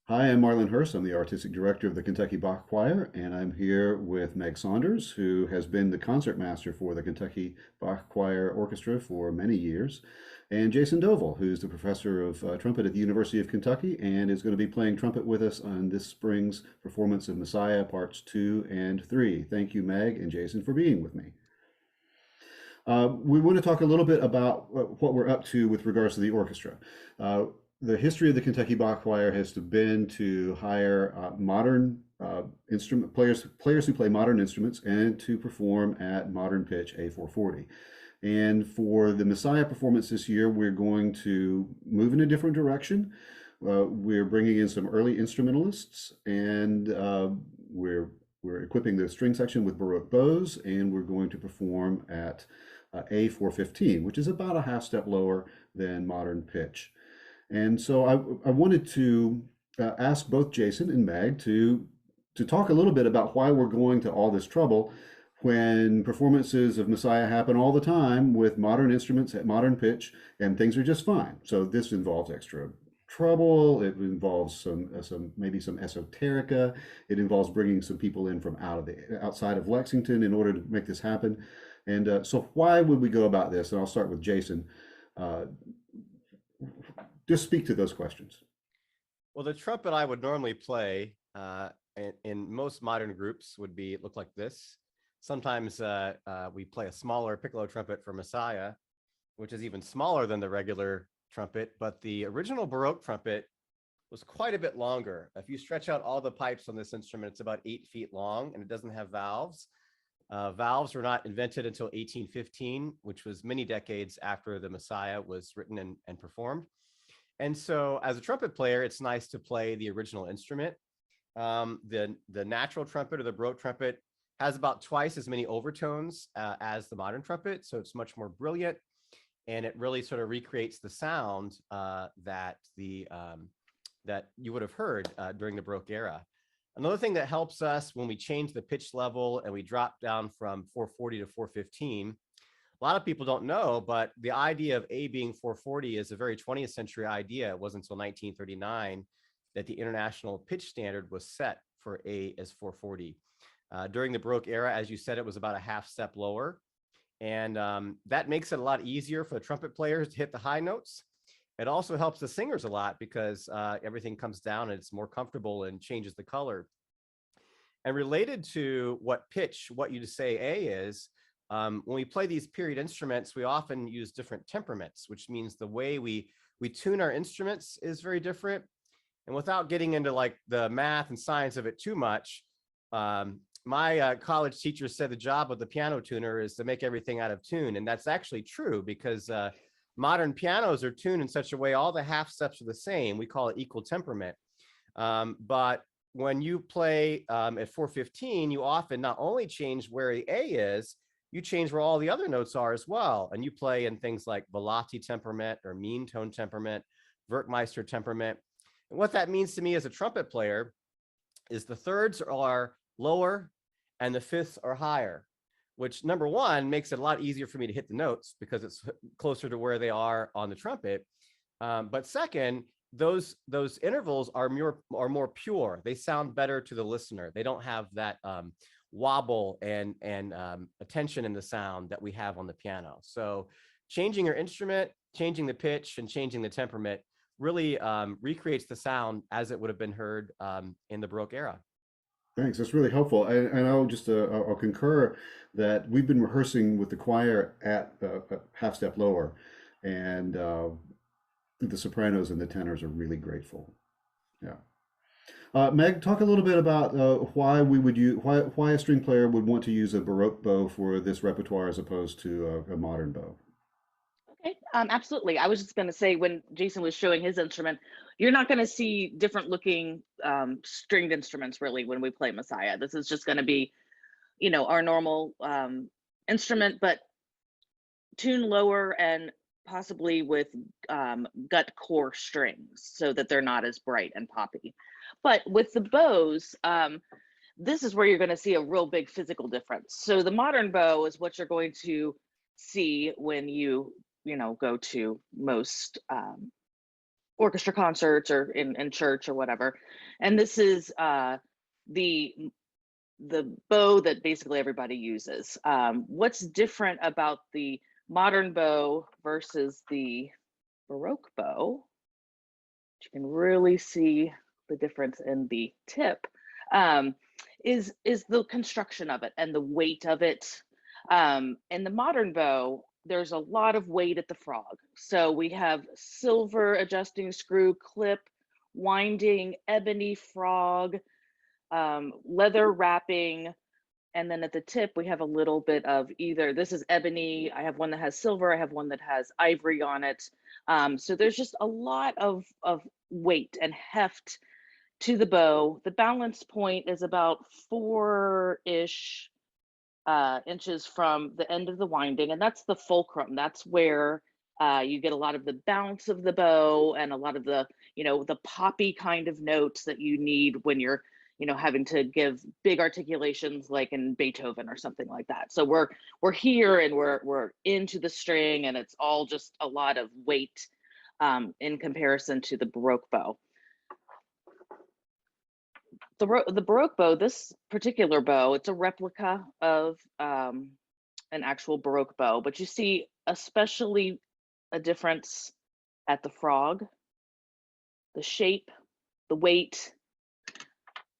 Hi, I'm Marlon Hurst. I'm the artistic director of the Kentucky Bach Choir, and I'm here with Meg Saunders, who has been the concertmaster for the Kentucky Bach Choir Orchestra for many years, and Jason Dovel, who's the professor of trumpet at the University of Kentucky and is going to be playing trumpet with us on this spring's performance of Messiah Parts 2 and 3. Thank you, Meg and Jason, for being with me. We want to talk a little bit about what we're up to with regards to the orchestra. Uh, the history of the Kentucky Bach Choir has been to hire modern instrument players who play modern instruments and to perform at modern pitch A440. And for the Messiah performance this year, we're going to move in a different direction. We're bringing in some early instrumentalists, and we're equipping the string section with Baroque bows, and we're going to perform at A415, which is about a half step lower than modern pitch. And so I wanted to ask both Jason and Meg to talk a little bit about why we're going to all this trouble when performances of Messiah happen all the time with modern instruments at modern pitch and things are just fine. So this involves extra trouble. It involves some maybe some esoterica. It involves bringing some people in from outside of Lexington in order to make this happen. And so why would we go about this? And I'll start with Jason. Uh, just speak to those questions. Well, the trumpet I would normally play in most modern groups would look like this. Sometimes we play a smaller piccolo trumpet for Messiah, which is even smaller than the regular trumpet, but the original Baroque trumpet was quite a bit longer. If you stretch out all the pipes on this instrument, it's about 8 feet long, and it doesn't have valves. Valves were not invented until 1815, which was many decades after the Messiah was written and performed. And so as a trumpet player, it's nice to play the original instrument. The natural trumpet or the Baroque trumpet has about twice as many overtones as the modern trumpet. So it's much more brilliant, and it really sort of recreates the sound that you would have heard during the Baroque era. Another thing that helps us when we change the pitch level and we drop down from 440 to 415, a lot of people don't know, but the idea of A being 440 is a very 20th century idea. It wasn't until 1939 that the international pitch standard was set for A as 440. During the Baroque era, as you said, it was about a half step lower. And that makes it a lot easier for the trumpet players to hit the high notes. It also helps the singers a lot because everything comes down and it's more comfortable and changes the color. And related to what pitch, what you say A is, when we play these period instruments, we often use different temperaments, which means the way we tune our instruments is very different. And without getting into like the math and science of it too much, my college teacher said the job of the piano tuner is to make everything out of tune. And that's actually true because modern pianos are tuned in such a way, all the half steps are the same. We call it equal temperament. But when you play at 415, you often not only change where the A is, you change where all the other notes are as well. And you play in things like Volati temperament or mean tone temperament, Werkmeister temperament. And what that means to me as a trumpet player is the thirds are lower and the fifths are higher, which number one makes it a lot easier for me to hit the notes because it's closer to where they are on the trumpet. But second, those intervals are more pure. They sound better to the listener. They don't have that wobble and attention in the sound that we have on the piano. So changing your instrument, changing the pitch, and changing the temperament really recreates the sound as it would have been heard in the Baroque era. Thanks. That's really helpful. And I'll concur that we've been rehearsing with the choir at a half step lower, and the sopranos and the tenors are really grateful. Yeah. Meg, talk a little bit about why we would use why a string player would want to use a Baroque bow for this repertoire as opposed to a modern bow. Okay, absolutely. I was just going to say when Jason was showing his instrument, you're not going to see different looking stringed instruments really when we play Messiah. This is just going to be, our normal instrument, but tuned lower and possibly with gut core strings so that they're not as bright and poppy. But with the bows, this is where you're going to see a real big physical difference. So the modern bow is what you're going to see when you go to most orchestra concerts or in church or whatever. And this is the bow that basically everybody uses. What's different about the modern bow versus the Baroque bow? You can really see the difference in the tip. Is the construction of it and the weight of it. In the modern bow, there's a lot of weight at the frog. So we have silver adjusting screw clip, winding, ebony frog, leather wrapping, and then at the tip we have a little bit of either, this is ebony, I have one that has silver, I have one that has ivory on it. So there's just a lot of weight and heft to the bow. The balance point is about 4-ish inches from the end of the winding, and that's the fulcrum. That's where you get a lot of the bounce of the bow and a lot of the, the poppy kind of notes that you need when you're, having to give big articulations like in Beethoven or something like that. So we're here and we're into the string, and it's all just a lot of weight in comparison to the Baroque bow. The Baroque bow, this particular bow, it's a replica of an actual Baroque bow, but you see especially a difference at the frog, the shape, the weight.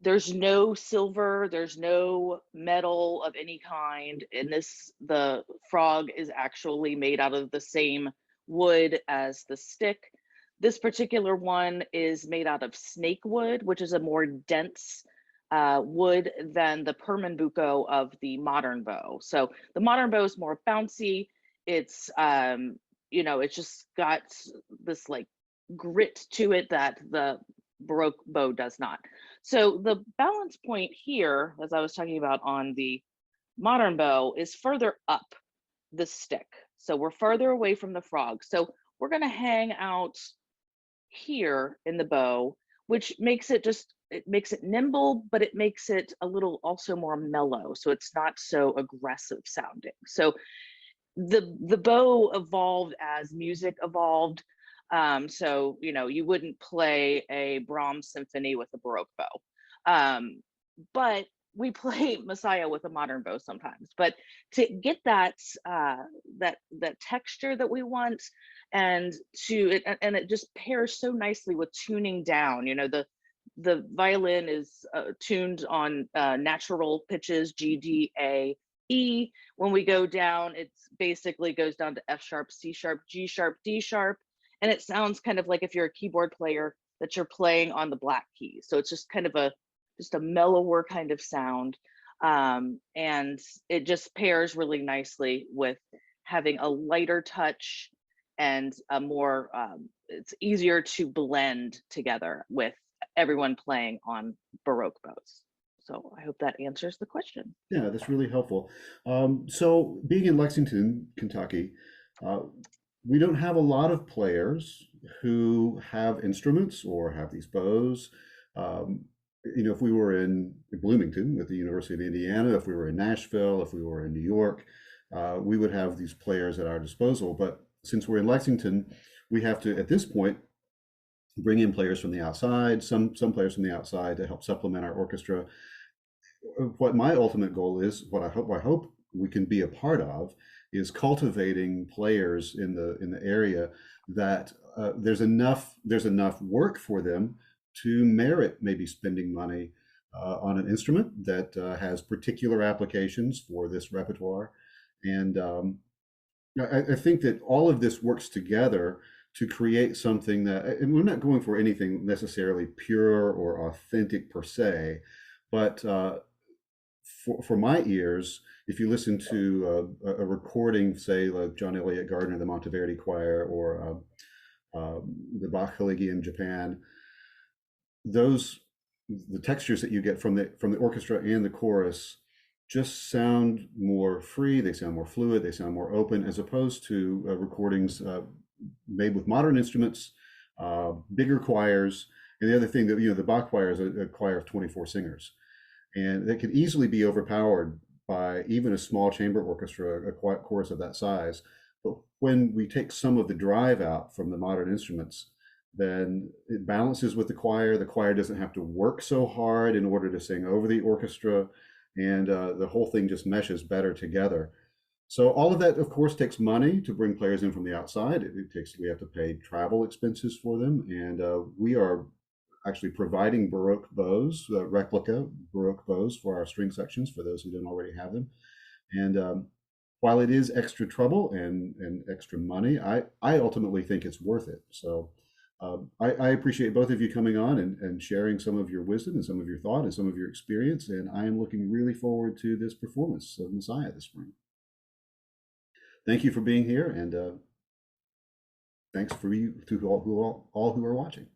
There's no silver, there's no metal of any kind. In this, the frog is actually made out of the same wood as the stick. This particular one is made out of snake wood, which is a more dense wood than the Pernambuco of the modern bow. So the modern bow is more bouncy. It's, it's just got this like grit to it that the Baroque bow does not. So the balance point here, as I was talking about on the modern bow, is further up the stick. So we're further away from the frog. So we're going to hang out here in the bow, which makes it nimble, but it makes it a little also more mellow. So it's not so aggressive sounding. So the bow evolved as music evolved. So, you wouldn't play a Brahms symphony with a Baroque bow. But we play Messiah with a modern bow sometimes. But to get that texture that we want, and it just pairs so nicely with tuning down. The violin is tuned on natural pitches, G, D, A, E. When we go down, it's basically goes down to F sharp, C sharp, G sharp, D sharp. And it sounds kind of like if you're a keyboard player that you're playing on the black keys. So it's just kind of a mellower kind of sound. And it just pairs really nicely with having a lighter touch and a more, it's easier to blend together with everyone playing on Baroque bows. So I hope that answers the question. Yeah, that's really helpful. So being in Lexington, Kentucky, we don't have a lot of players who have instruments or have these bows. If we were in Bloomington at the University of Indiana, if we were in Nashville, if we were in New York, we would have these players at our disposal. But since we're in Lexington, we have to, at this point, bring in players from the outside, some players from the outside to help supplement our orchestra. What my ultimate goal is, what I hope we can be a part of, is cultivating players in the area that there's enough work for them to merit maybe spending money on an instrument that has particular applications for this repertoire. And I think that all of this works together to create something that, and we're not going for anything necessarily pure or authentic per se, but for my ears, if you listen to a recording, say like John Elliott Gardner, the Monteverdi Choir, or the Bach Collegium in Japan, the textures that you get from the orchestra and the chorus just sound more free. They sound more fluid. They sound more open, as opposed to recordings made with modern instruments, bigger choirs. And the other thing that, the Bach choir is a choir of 24 singers. And that could easily be overpowered by even a small chamber orchestra, a chorus of that size. But when we take some of the drive out from the modern instruments, then it balances with the choir. The choir doesn't have to work so hard in order to sing over the orchestra, and the whole thing just meshes better together. So all of that, of course, takes money to bring players in from the outside. We have to pay travel expenses for them, and we are actually providing Baroque bows, replica Baroque bows for our string sections for those who don't already have them. And while it is extra trouble and extra money, I ultimately think it's worth it. So I appreciate both of you coming on and sharing some of your wisdom and some of your thought and some of your experience. And I am looking really forward to this performance of Messiah this spring. Thank you for being here, and thanks for you to all who are watching.